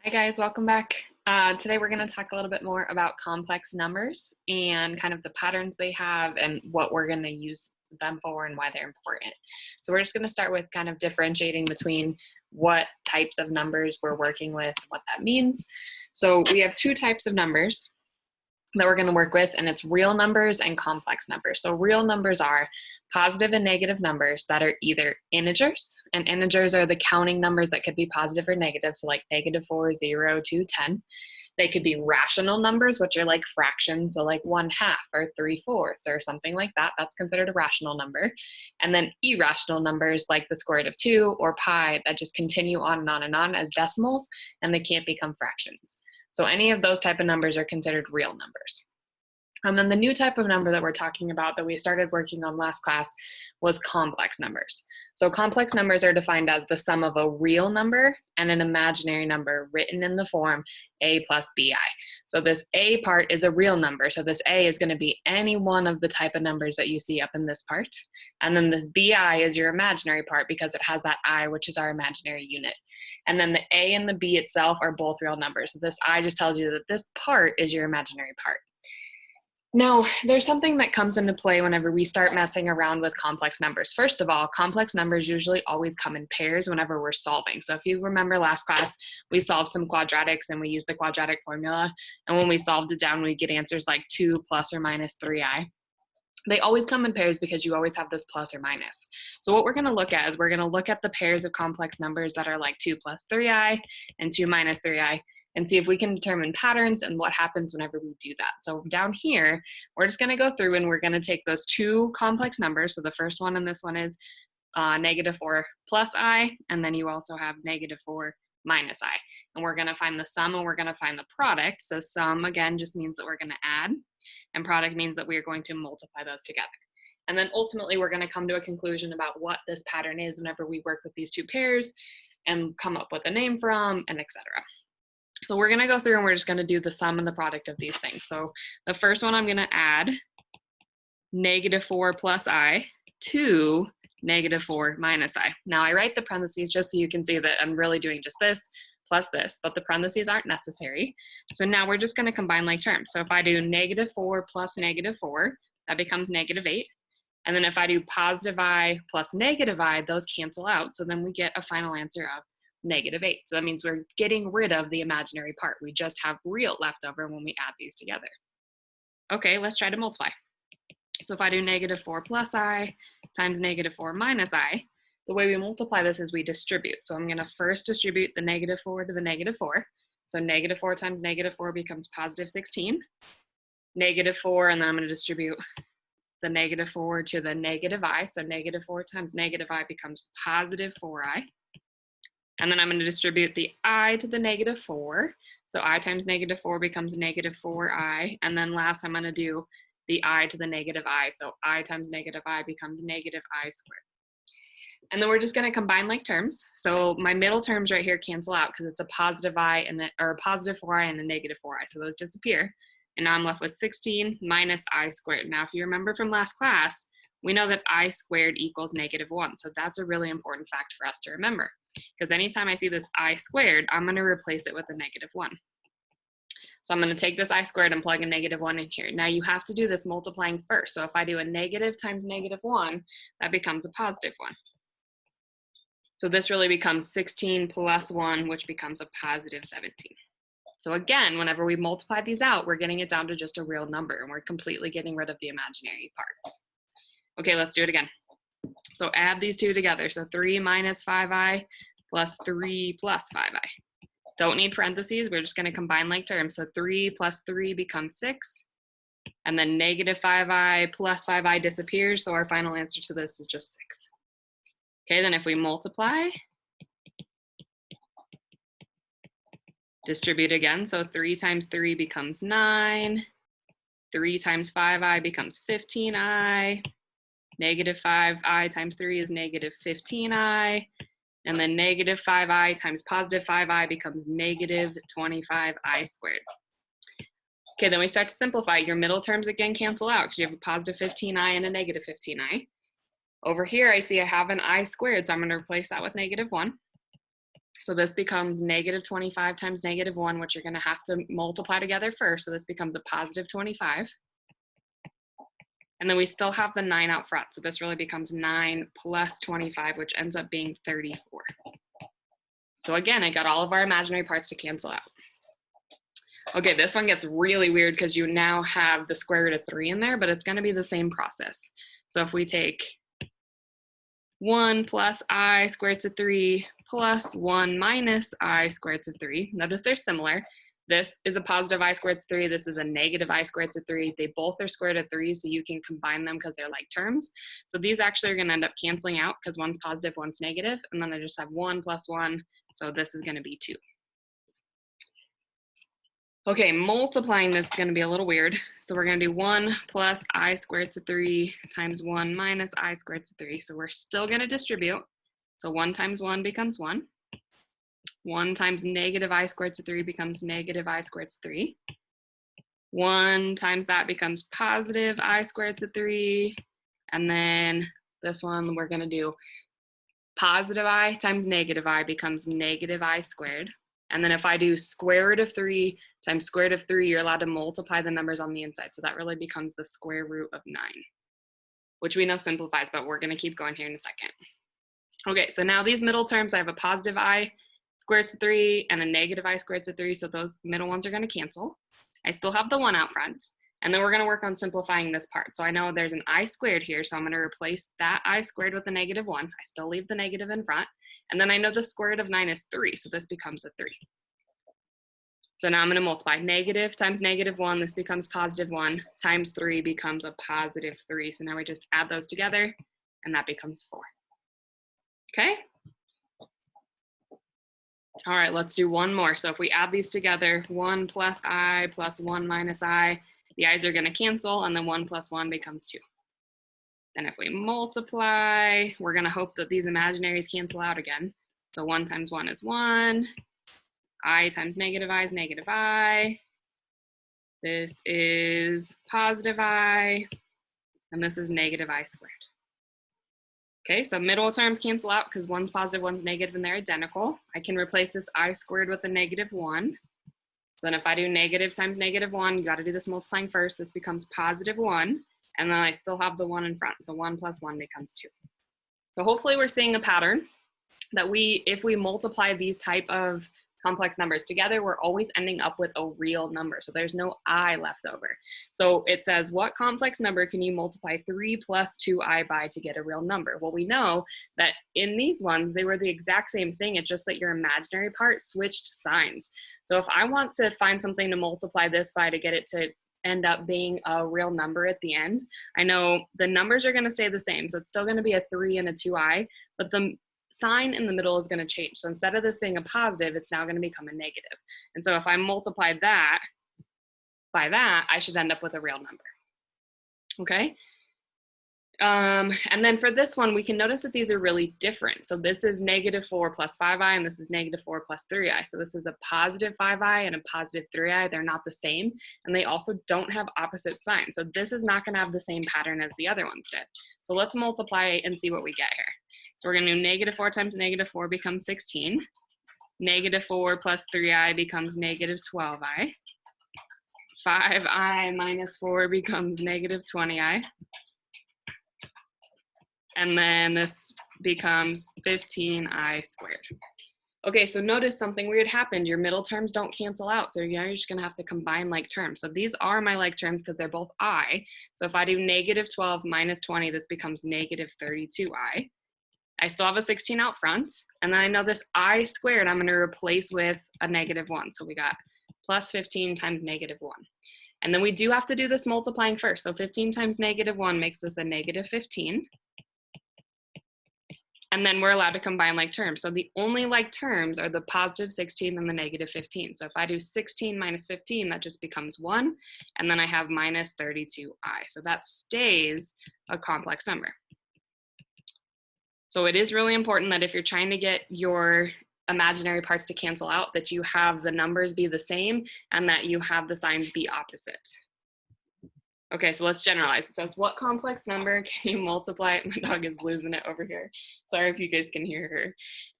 Hi guys, welcome back. Today we're going to talk a little bit more about complex numbers and kind of the patterns they have and what we're going to use them for and why they're important. So we're just going to start with kind of differentiating between what types of numbers we're working with, what that means. So we have two types of numbers that we're going to work with, and it's real numbers and complex numbers. So real numbers are positive and negative numbers that are either integers, and integers are the counting numbers that could be positive or negative, so like -4, 0, 2, 10. They could be rational numbers, which are like fractions, so like 1/2 or 3/4 or something like that. That's considered a rational number. And then irrational numbers like the square root of 2 or pi that just continue on and on and on as decimals, and they can't become fractions. So any of those type of numbers are considered real numbers. And then the new type of number that we're talking about that we started working on last class was complex numbers. So complex numbers are defined as the sum of a real number and an imaginary number written in the form a plus bi. So this a part is a real number. So this a is going to be any one of the type of numbers that you see up in this part. And then this bi is your imaginary part because it has that I, which is our imaginary unit. And then the a and the b itself are both real numbers. So this I just tells you that this part is your imaginary part. Now, there's something that comes into play whenever we start messing around with complex numbers. First of all, complex numbers usually always come in pairs whenever we're solving. So if you remember last class, we solved some quadratics and we used the quadratic formula. And when we solved it down, we get answers like 2 plus or minus 3i. They always come in pairs because you always have this plus or minus. So what we're going to look at is we're going to look at the pairs of complex numbers that are like 2 plus 3i and 2 minus 3i and see if we can determine patterns and what happens whenever we do that. So down here, we're just going to go through and we're going to take those two complex numbers. So the first one and this one is -4 plus I, and then you also have -4 minus I. And we're going to find the sum and we're going to find the product. So sum, again, just means that we're going to add, and product means that we are going to multiply those together. And then ultimately, we're going to come to a conclusion about what this pattern is whenever we work with these two pairs and come up with a name from, and etc. So we're going to go through and we're just going to do the sum and the product of these things. So the first one, I'm going to add -4 plus I to -4 minus I. Now I write the parentheses just so you can see that I'm really doing just this plus this, but the parentheses aren't necessary. So now we're just going to combine like terms. So if I do -4 plus -4, that becomes -8. And then if I do positive I plus negative I, those cancel out. So then we get a final answer of -8. So that means we're getting rid of the imaginary part. We just have real left over when we add these together. Okay, let's try to multiply. So if I do -4 plus I times -4 minus I, the way we multiply this is we distribute. So I'm going to first distribute the -4 to the -4. So -4 times -4 becomes positive 16. -4, and then I'm going to distribute the -4 to the negative I. So -4 times negative I becomes positive 4i. And then I'm going to distribute the I to the -4. So I times -4 becomes -4i. And then last, I'm going to do the I to the negative I. So I times negative I becomes -I squared. And then we're just going to combine like terms. So my middle terms right here cancel out because it's a positive I and or a positive 4i and a -4i. So those disappear. And now I'm left with 16 minus I squared. Now, if you remember from last class, we know that I squared equals -1. So that's a really important fact for us to remember. Because anytime I see this I squared, I'm going to replace it with a -1. So I'm going to take this I squared and plug a -1 in here. Now you have to do this multiplying first. So if I do a negative times -1, that becomes a positive 1. So this really becomes 16 plus 1, which becomes a positive 17. So again, whenever we multiply these out, we're getting it down to just a real number, and we're completely getting rid of the imaginary parts. Okay, let's do it again. So add these two together. So 3 minus 5i plus 3 plus 5i. Don't need parentheses. We're just going to combine like terms. So 3 plus 3 becomes 6. And then -5i plus 5i disappears. So our final answer to this is just 6. Okay, then if we multiply, distribute again. So 3 times 3 becomes 9. 3 times 5i becomes 15i. -5i times 3 is -15i. And then -5i times positive 5i becomes -25i squared. Okay, then we start to simplify. Your middle terms again cancel out because you have a positive 15i and a -15i. Over here, I see I have an I squared, so I'm going to replace that with -1. So this becomes negative 25 times negative 1, which you're going to have to multiply together first. So this becomes a positive 25. And then we still have the 9 out front. So this really becomes 9 plus 25, which ends up being 34. So again, I got all of our imaginary parts to cancel out. Okay, this one gets really weird because you now have the square root of 3 in there, but it's going to be the same process. So if we take 1 plus I squared to 3 plus 1 minus I squared to 3. Notice they're similar. This is a positive I squared to 3. This is a negative I squared to 3. They both are square root of 3, so you can combine them because they're like terms. So these actually are going to end up canceling out because one's positive, one's negative, and then I just have 1 plus 1. So this is going to be 2. Okay, multiplying this is going to be a little weird. So we're going to do 1 plus I squared to 3 times 1 minus I squared to 3. So we're still going to distribute. So 1 times 1 becomes 1. 1 times negative I squared to 3 becomes negative I squared to 3. 1 times that becomes positive I squared to 3. And then this one we're going to do positive I times negative I becomes negative I squared. And then if I do square root of 3 times square root of 3, you're allowed to multiply the numbers on the inside. So that really becomes the square root of 9, which we know simplifies, but we're going to keep going here in a second. Okay, so now these middle terms, I have a positive I squared to 3 and a negative I squared to 3. So those middle ones are going to cancel. I still have the 1 out front. And then we're going to work on simplifying this part. So I know there's an I squared here, so I'm going to replace that I squared with a negative 1. I still leave the negative in front. And then I know the square root of 9 is 3, so this becomes a 3. So now I'm going to multiply negative times negative 1. This becomes positive 1 times 3 becomes a positive 3. So now we just add those together, and that becomes 4. Okay? All right, let's do one more. So if we add these together, 1 plus I plus 1 minus I, the i's are going to cancel, and then 1 plus 1 becomes 2. Then if we multiply, we're going to hope that these imaginaries cancel out again. So 1 times 1 is 1. I times negative I is negative I. This is positive I. And this is negative I squared. Okay, so middle terms cancel out because one's positive, one's negative, and they're identical. I can replace this I squared with a negative 1. So then if I do negative times negative 1, you got to do this multiplying first. This becomes positive 1. And then I still have the 1 in front. So 1 plus 1 becomes 2. So hopefully we're seeing a pattern that if we multiply these type of complex numbers together, we're always ending up with a real number. So there's no I left over. So it says, what complex number can you multiply 3 plus 2i by to get a real number? Well, we know that in these ones, they were the exact same thing. It's just that your imaginary part switched signs. So if I want to find something to multiply this by to get it to end up being a real number at the end, I know the numbers are going to stay the same. So it's still going to be a 3 and a 2i, but the sign in the middle is going to change. So instead of this being a positive, it's now going to become a negative. And so if I multiply that by that, I should end up with a real number. Okay. And then for this one, we can notice that these are really different. So this is negative 4 plus 5i, and this is negative 4 plus 3i. So this is a positive 5i and a positive 3i. They're not the same, and they also don't have opposite signs. So this is not going to have the same pattern as the other ones did. So let's multiply and see what we get here. So we're going to do negative 4 times negative 4 becomes 16. Negative 4 plus 3i becomes negative 12i. 5i minus 4 becomes negative 20i. And then this becomes 15i squared. Okay, so notice something weird happened. Your middle terms don't cancel out, so you're just gonna have to combine like terms. So these are my like terms because they're both I. So if I do negative 12 minus 20, this becomes negative 32i. I still have a 16 out front, and then I know this I squared I'm gonna replace with a negative 1. So we got plus 15 times negative 1. And then we do have to do this multiplying first. So 15 times negative 1 makes this a negative 15. And then we're allowed to combine like terms. So the only like terms are the positive 16 and the negative 15. So if I do 16 minus 15, that just becomes 1. And then I have minus 32i. So that stays a complex number. So it is really important that if you're trying to get your imaginary parts to cancel out, that you have the numbers be the same and that you have the signs be opposite. Okay, so let's generalize. It says, what complex number can you multiply? My dog is losing it over here. Sorry if you guys can hear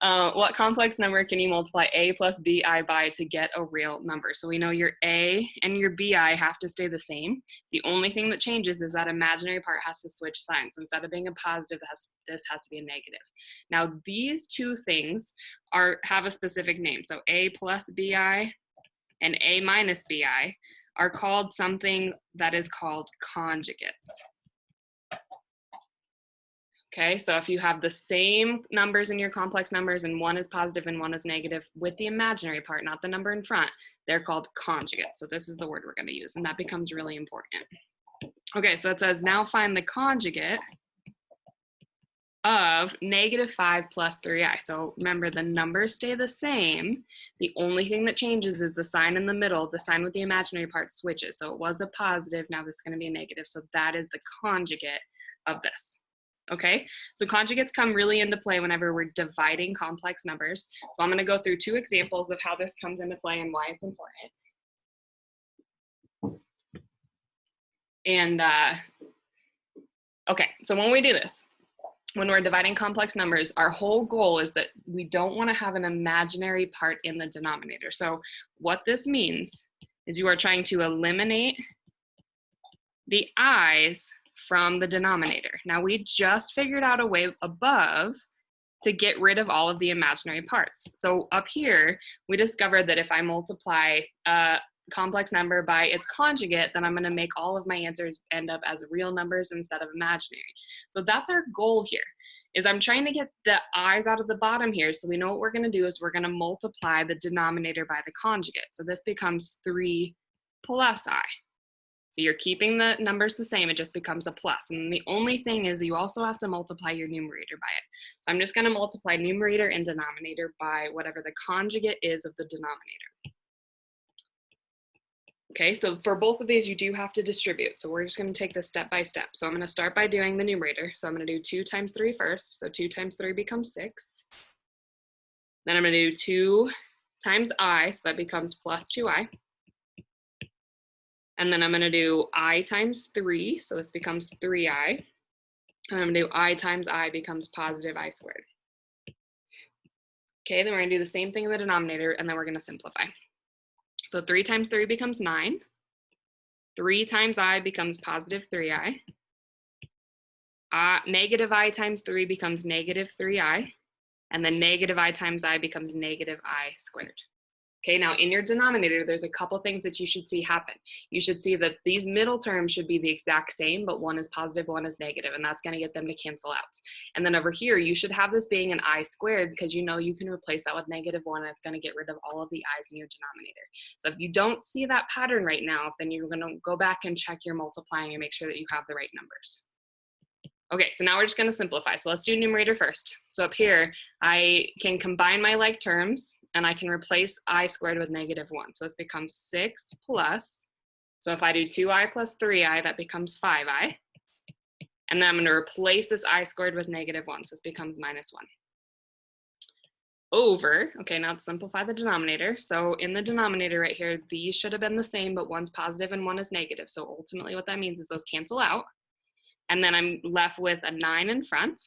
her. What complex number can you multiply a plus bi by to get a real number? So we know your a and your bi have to stay the same. The only thing that changes is that imaginary part has to switch signs. So instead of being a positive, this has to be a negative. Now these two things have a specific name. So a plus bi and a minus bi are called something that is called conjugates. Okay, so if you have the same numbers in your complex numbers and one is positive and one is negative with the imaginary part, not the number in front, they're called conjugates. So this is the word we're going to use, and that becomes really important. Okay, so it says now find the conjugate of -5 plus 3i. So remember, the numbers stay the same. The only thing that changes is the sign in the middle. The sign with the imaginary part switches. So it was a positive, now this is going to be a negative. So that is the conjugate of this. Okay, so conjugates come really into play whenever we're dividing complex numbers. So I'm going to go through 2 examples of how this comes into play and why it's important. And okay, so when we do this, when we're dividing complex numbers, our whole goal is that we don't want to have an imaginary part in the denominator. So what this means is you are trying to eliminate the i's from the denominator. Now we just figured out a way above to get rid of all of the imaginary parts. So up here, we discovered that if I multiply a complex number by its conjugate, then I'm going to make all of my answers end up as real numbers instead of imaginary. So that's our goal here, is I'm trying to get the i's out of the bottom here. So we know what we're going to do is we're going to multiply the denominator by the conjugate. So this becomes 3 plus I. So you're keeping the numbers the same, it just becomes a plus. And the only thing is you also have to multiply your numerator by it. So I'm just going to multiply numerator and denominator by whatever the conjugate is of the denominator. Okay, so for both of these, you do have to distribute. So we're just going to take this step by step. So I'm going to start by doing the numerator. So I'm going to do 2 times 3 first. So 2 times 3 becomes 6. Then I'm going to do 2 times I, so that becomes plus 2i. And then I'm going to do I times 3, so this becomes 3i. And I'm going to do I times I becomes positive I squared. Okay, then we're going to do the same thing in the denominator, and then we're going to simplify. So 3 times 3 becomes 9. 3 times I becomes positive 3i. Negative I times 3 becomes negative 3i. And then negative I times I becomes negative I squared. Okay, now in your denominator, there's a couple things that you should see happen. You should see that these middle terms should be the exact same, but one is positive, one is negative, and that's going to get them to cancel out. And then over here, you should have this being an I squared because you know you can replace that with -1, and it's going to get rid of all of the i's in your denominator. So if you don't see that pattern right now, then you're going to go back and check your multiplying and make sure that you have the right numbers. Okay, so now we're just going to simplify. So let's do numerator first. So up here, I can combine my like terms, and I can replace I squared with -1. So this becomes 6 plus, so if I do 2i plus 3i, that becomes 5i. And then I'm going to replace this I squared with -1, so this becomes -1. Over, okay, now let's simplify the denominator. So in the denominator right here, these should have been the same, but one's positive and one is negative. So ultimately what that means is those cancel out. And then I'm left with a 9 in front.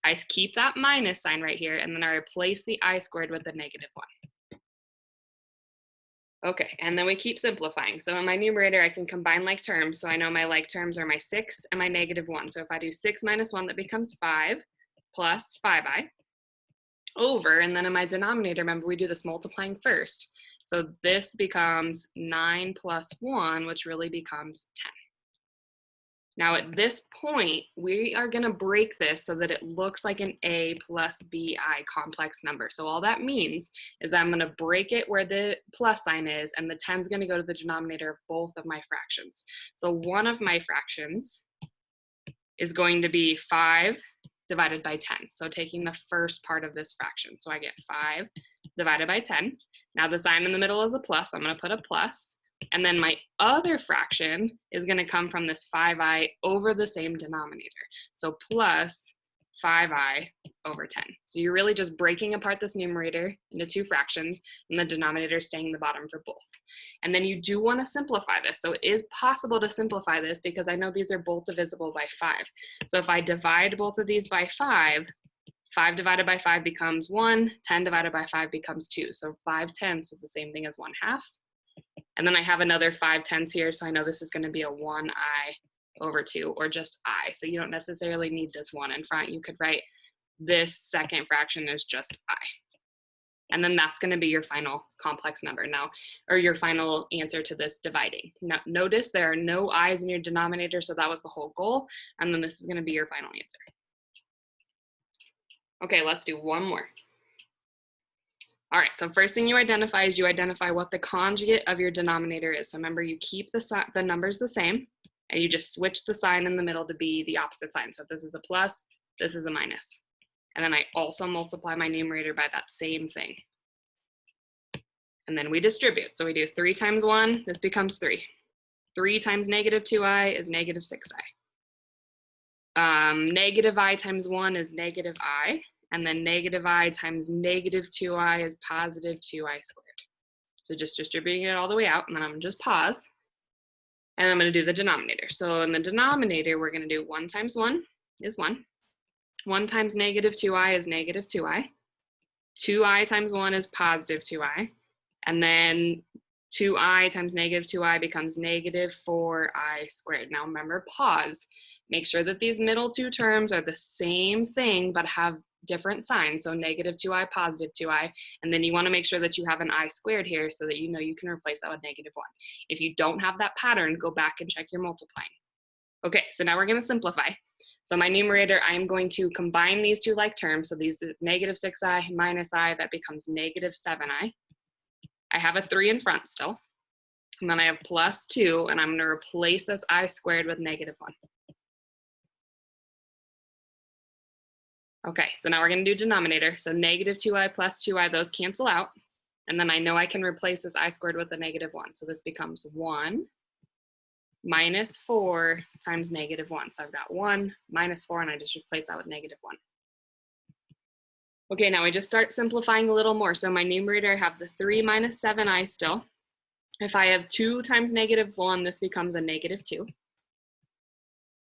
I keep that minus sign right here, and then I replace the I squared with a -1. Okay, and then we keep simplifying. So in my numerator, I can combine like terms. So I know my like terms are my 6 and my -1. So if I do 6 minus 1, that becomes 5 plus 5i over, and then in my denominator, remember we do this multiplying first. So this becomes 9 plus 1, which really becomes 10. Now at this point, we are going to break this so that it looks like an a plus bi complex number. So all that means is I'm going to break it where the plus sign is, and the 10 is going to go to the denominator of both of my fractions. So one of my fractions is going to be 5 divided by 10. So taking the first part of this fraction. So I get 5 divided by 10. Now the sign in the middle is a plus. So I'm going to put a plus. And then my other fraction is going to come from this 5i over the same denominator. So plus 5i over 10. So you're really just breaking apart this numerator into two fractions and the denominator staying the bottom for both. And then you do want to simplify this. So it is possible to simplify this because I know these are both divisible by 5. So if I divide both of these by 5, 5 divided by 5 becomes 1, 10 divided by 5 becomes 2. So 5/10 is the same thing as 1/2. And then I have another 5/10 here, so I know this is going to be a 1i over 2, or just I. So you don't necessarily need this 1 in front. You could write this second fraction as just I. And then that's going to be your final complex number now, or your final answer to this dividing. Now, notice there are no i's in your denominator, so that was the whole goal. And then this is going to be your final answer. Okay, let's do one more. All right, so first thing you identify is you identify what the conjugate of your denominator is. So remember, you keep the numbers the same, and you just switch the sign in the middle to be the opposite sign. So if this is a plus, this is a minus. And then I also multiply my numerator by that same thing. And then we distribute. So we do 3 times 1, this becomes 3. 3 times negative 2i is negative 6i. Negative I times 1 is negative I. And then negative I times negative 2i is positive 2i squared. So just distributing it all the way out, and then I'm going to just pause. And I'm going to do the denominator. So in the denominator, we're going to do 1 times 1 is 1. 1 times negative 2i is negative 2i. 2i times 1 is positive 2i. And then 2i times negative 2i becomes negative 4i squared. Now remember, pause. Make sure that these middle two terms are the same thing but have different signs. So negative 2i, positive 2i. And then you want to make sure that you have an I squared here so that you know you can replace that with negative 1. If you don't have that pattern, go back and check your multiplying. Okay, so now we're going to simplify. So my numerator, I'm going to combine these two like terms. So these is negative 6i minus I, that becomes negative 7i. I have a 3 in front still. And then I have plus 2, and I'm going to replace this I squared with negative 1. Okay, so now we're going to do denominator. So negative 2i plus 2i, those cancel out. And then I know I can replace this I squared with a negative 1. So this becomes 1 minus 4 times negative 1. So I've got 1 minus 4, and I just replace that with negative 1. Okay, now we just start simplifying a little more. So my numerator, I have the 3 minus 7i still. If I have 2 times negative 1, this becomes a negative 2.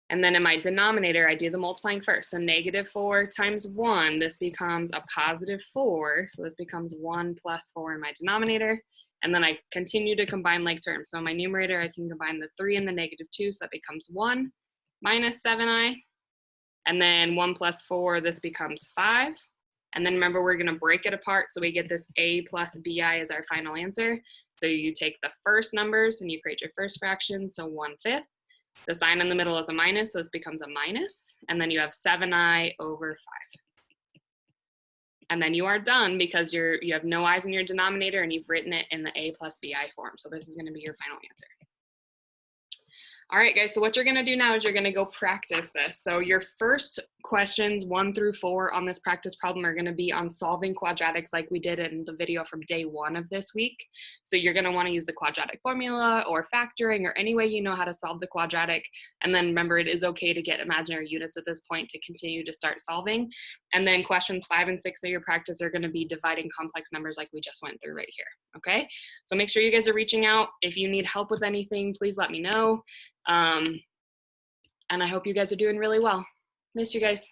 And then in my denominator, I do the multiplying first. So negative 4 times 1, this becomes a positive 4. So this becomes 1 plus 4 in my denominator. And then I continue to combine like terms. So in my numerator, I can combine the 3 and the negative 2. So that becomes 1 minus 7i. And then 1 plus 4, this becomes 5. And then remember, we're going to break it apart. So we get this a plus bi as our final answer. So you take the first numbers and you create your first fraction. So 1/5. The sign in the middle is a minus, so this becomes a minus. And then you have 7i over 5. And then you are done because you have no i's in your denominator and you've written it in the a plus bi form. So this is going to be your final answer. All right, guys, so what you're going to do now is you're going to go practice this. So your first questions 1 through 4 on this practice problem are going to be on solving quadratics like we did in the video from day 1 of this week. So you're going to want to use the quadratic formula or factoring or any way you know how to solve the quadratic. And then remember, it is okay to get imaginary units at this point to continue to start solving. And then questions 5 and 6 of your practice are going to be dividing complex numbers like we just went through right here. Okay, so make sure you guys are reaching out. If you need help with anything, please let me know. And I hope you guys are doing really well. Miss you guys.